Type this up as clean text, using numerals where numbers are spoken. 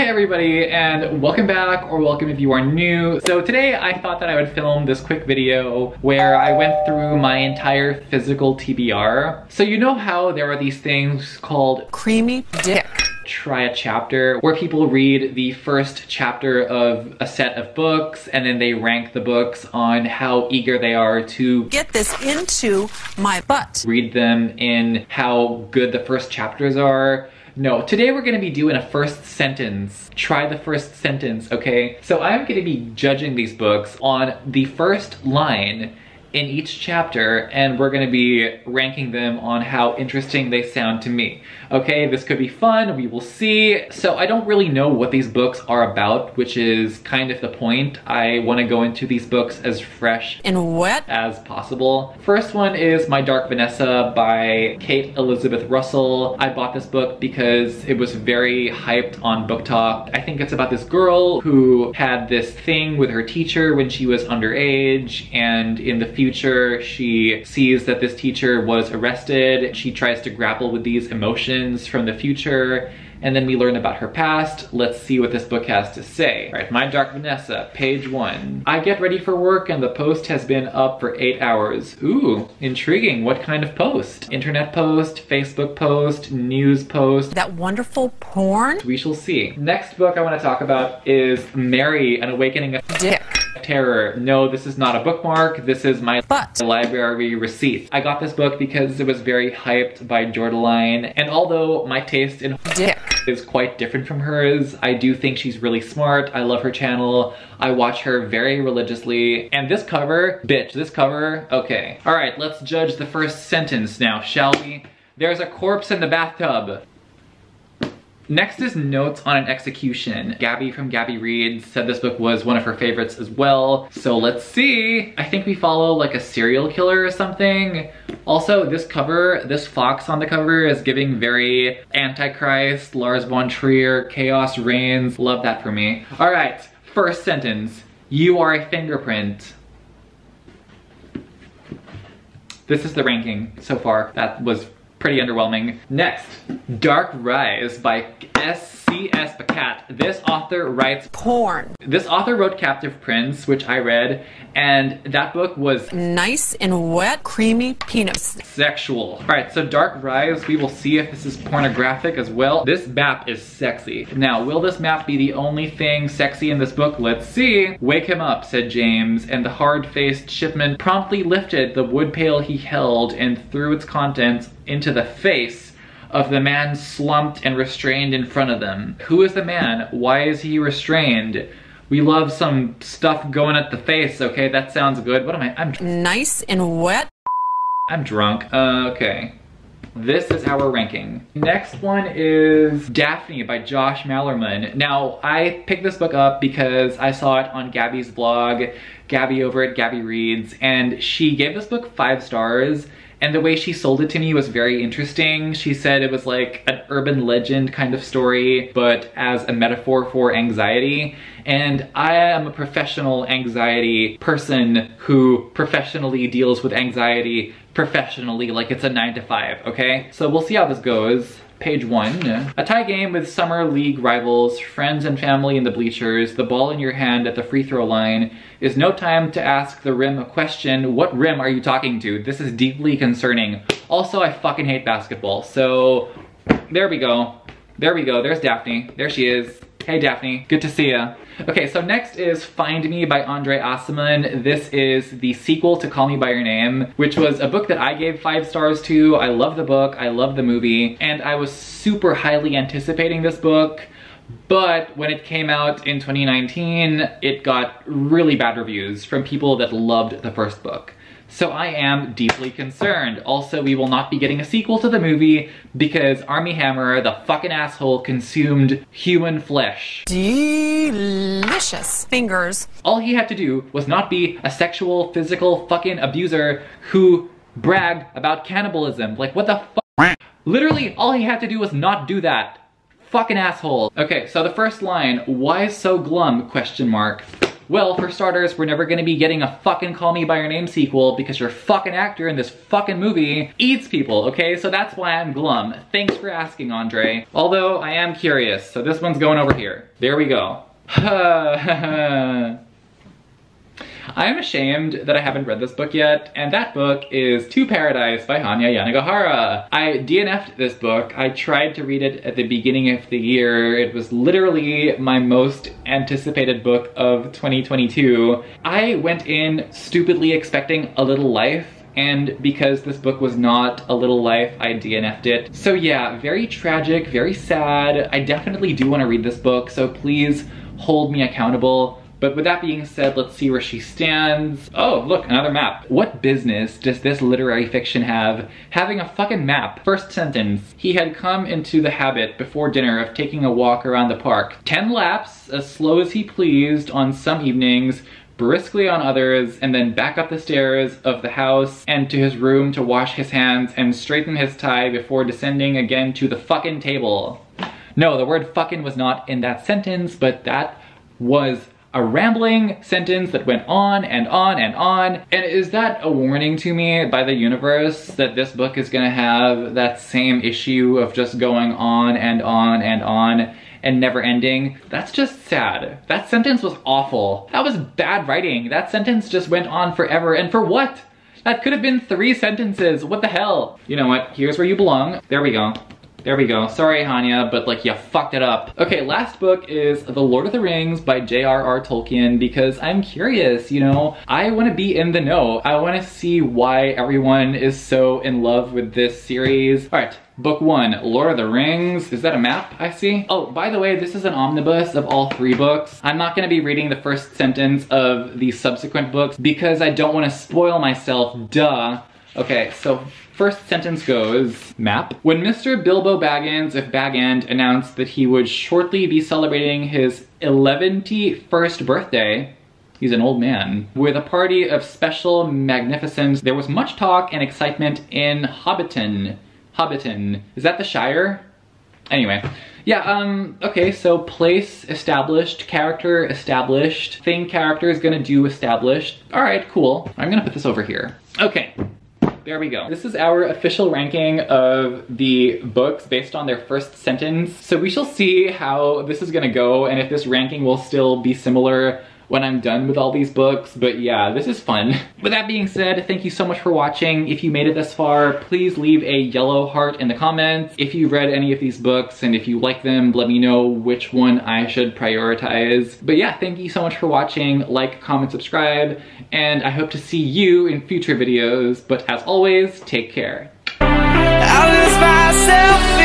Hey everybody, and welcome back, or welcome if you are new. So today I thought that I would film this quick video where I went through my entire physical TBR. So you know how there are these things called creamy dick. Try a chapter, where people read the first chapter of a set of books and then they rank the books on how eager they are to get this into my butt. Read them in how good the first chapters are. No, today we're gonna be doing a first sentence. Try the first sentence, okay? So I'm gonna be judging these books on the first line in each chapter, and we're gonna be ranking them on how interesting they sound to me. Okay, this could be fun, we will see. So I don't really know what these books are about, which is kind of the point. I wanna go into these books as fresh and wet as possible. First one is My Dark Vanessa by Kate Elizabeth Russell. I bought this book because it was very hyped on Book Talk. I think it's about this girl who had this thing with her teacher when she was underage, and in the future she sees that this teacher was arrested. She tries to grapple with these emotions from the future, and then we learn about her past. Let's see what this book has to say. All right, My Dark Vanessa, page 1. I get ready for work and the post has been up for 8 hours. Ooh, intriguing. What kind of post? Internet post, Facebook post, news post. That wonderful porn? We shall see. Next book I want to talk about is Mary, An Awakening of Dick. Terror. No, this is not a bookmark. This is my butt library receipt. I got this book because it was very hyped by Jordaline, and although my taste in dick is quite different from hers, I do think she's really smart. I love her channel. I watch her very religiously. And this cover, bitch, this cover, okay. All right, let's judge the first sentence now, shall we? There's a corpse in the bathtub. Next is Notes on an Execution. Gabby from Gabby Reads said this book was one of her favorites as well. So let's see. I think we follow like a serial killer or something. Also, this cover, this fox on the cover is giving very Antichrist, Lars von Trier, Chaos Reigns. Love that for me. All right, first sentence. You are a fingerprint. This is the ranking so far. That was pretty underwhelming. Next, Dark Rise by S.C.S. Pacat. This author writes porn. This author wrote Captive Prince, which I read, and that book was nice and wet, creamy penis. Sexual. All right, so Dark Rise, we will see if this is pornographic as well. This map is sexy. Now, will this map be the only thing sexy in this book? Let's see. Wake him up, said James, and the hard-faced shipman promptly lifted the wood pail he held and threw its contents into the face of the man slumped and restrained in front of them. Who is the man? Why is he restrained? We love some stuff going at the face, okay? That sounds good. What am I? I'm nice and wet. I'm drunk. Okay. This is our ranking. Next one is Daphne by Josh Mallerman. Now, I picked this book up because I saw it on Gabby's vlog, Gabby over at Gabby Reads, and she gave this book 5 stars. And the way she sold it to me was very interesting. She said it was like an urban legend kind of story, but as a metaphor for anxiety. And I am a professional anxiety person who professionally deals with anxiety professionally like it's a 9 to 5, okay? So we'll see how this goes. Page 1. A tie game with summer league rivals, friends and family in the bleachers, the ball in your hand at the free throw line. Is no time to ask the rim a question. What rim are you talking to? This is deeply concerning. Also, I fucking hate basketball. So, there we go. There we go. There's Daphne. There she is. Hey Daphne, good to see ya. Okay, so next is Find Me by Andre Aciman. This is the sequel to Call Me By Your Name, which was a book that I gave 5 stars to. I love the book, I love the movie, and I was super highly anticipating this book. But when it came out in 2019, it got really bad reviews from people that loved the first book. So I am deeply concerned. Also, we will not be getting a sequel to the movie because Armie Hammer, the fucking asshole, consumed human flesh. Delicious fingers. All he had to do was not be a sexual, physical fucking abuser who bragged about cannibalism. Like, what the fuck? Literally, all he had to do was not do that. Fucking asshole. Okay, so the first line, why so glum, question mark. Well, for starters, we're never gonna be getting a fucking Call Me By Your Name sequel because your fucking actor in this fucking movie eats people, okay? So that's why I'm glum. Thanks for asking, Andre. Although, I am curious, so this one's going over here. There we go. I am ashamed that I haven't read this book yet, and that book is To Paradise by Hanya Yanagihara. I DNF'd this book. I tried to read it at the beginning of the year. It was literally my most anticipated book of 2022. I went in stupidly expecting A Little Life, and because this book was not A Little Life, I DNF'd it. So yeah, very tragic, very sad. I definitely do want to read this book, so please hold me accountable. But with that being said, let's see where she stands. Oh, look, another map. What business does this literary fiction have having a fucking map? First sentence. He had come into the habit before dinner of taking a walk around the park. 10 laps, as slow as he pleased on some evenings, briskly on others, and then back up the stairs of the house and to his room to wash his hands and straighten his tie before descending again to the fucking table. No, the word fucking was not in that sentence, but that was a rambling sentence that went on and on and on. And is that a warning to me by the universe that this book is gonna have that same issue of just going on and on and on and never ending? That's just sad. That sentence was awful. That was bad writing. That sentence just went on forever. And for what? That could have been 3 sentences. What the hell? You know what? Here's where you belong. There we go. There we go. Sorry, Hanya, but like you fucked it up. Okay, last book is The Lord of the Rings by J.R.R. Tolkien because I'm curious, you know? I want to be in the know. I want to see why everyone is so in love with this series. All right, book 1, Lord of the Rings. Is that a map I see? Oh, by the way, this is an omnibus of all 3 books. I'm not going to be reading the first sentence of the subsequent books because I don't want to spoil myself, duh. Okay, so first sentence goes, map. When Mr. Bilbo Baggins of Bag End announced that he would shortly be celebrating his 11th birthday, he's an old man, with a party of special magnificence, there was much talk and excitement in Hobbiton. Hobbiton. Is that the Shire? Anyway. Yeah, okay, so place established, character established, thing character is gonna do established. All right, cool. I'm gonna put this over here. Okay. There we go. This is our official ranking of the books based on their first sentence. So we shall see how this is gonna go and if this ranking will still be similar when I'm done with all these books, but yeah, this is fun. With that being said, thank you so much for watching. If you made it this far, please leave a yellow heart in the comments. If you've read any of these books and if you like them, let me know which one I should prioritize. But yeah, thank you so much for watching. Like, comment, subscribe, and I hope to see you in future videos. But as always, take care. I lose myself